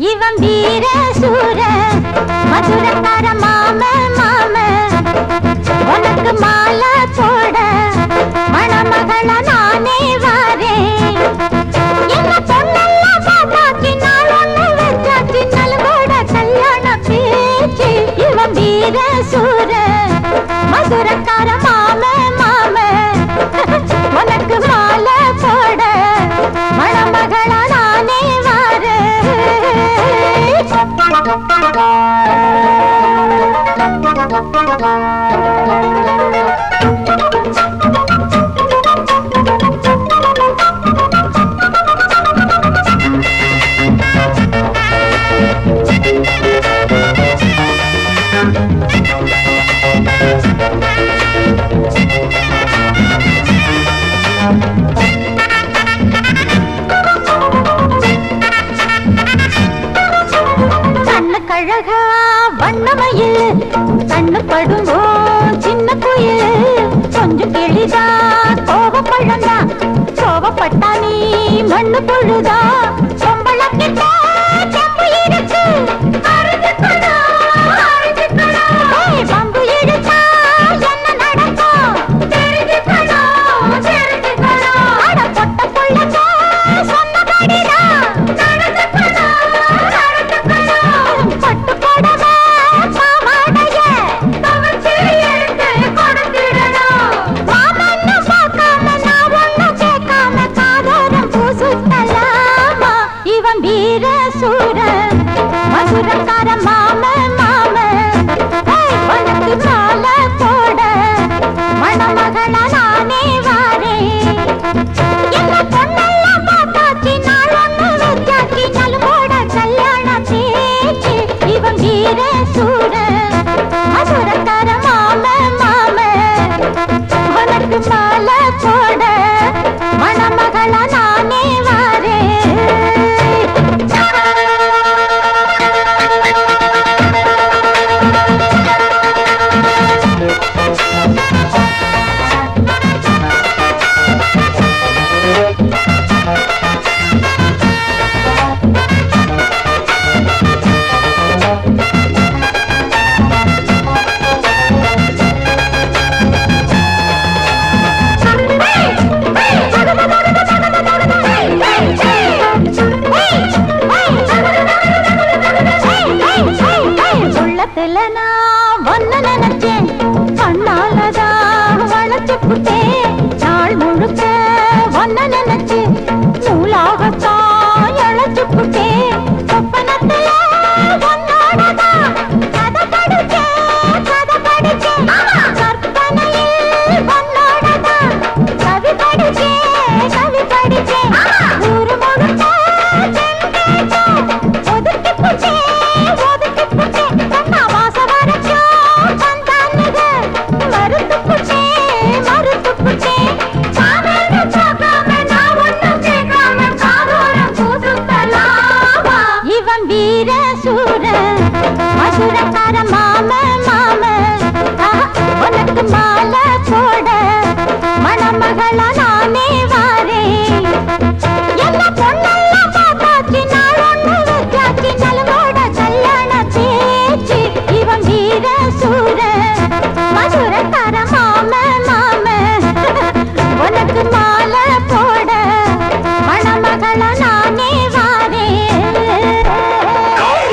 இவன் வீர சூர மதுரக்கார மாம மாம உனக்கு மாலை போட மணமகள நானே வாரேன் என்ன பொண்ணெல்லாம் பாப்பாக்கி நாள் ஒண்ணு வச்சாச்சு நல்கோட கல்யாண பேச்சு இவன் வீர சூர மதுரக்கார மாம மாம உனக்கு மாலை போட மணமகள நானே வாரேன் கழகா வண்ணமயில் கண்ணு படுவோம் சின்ன குயில் கொஞ்சம் கிளிதா கோவப்பழந்தா கோவப்பட்டா நீ மண்ணு பொழுதா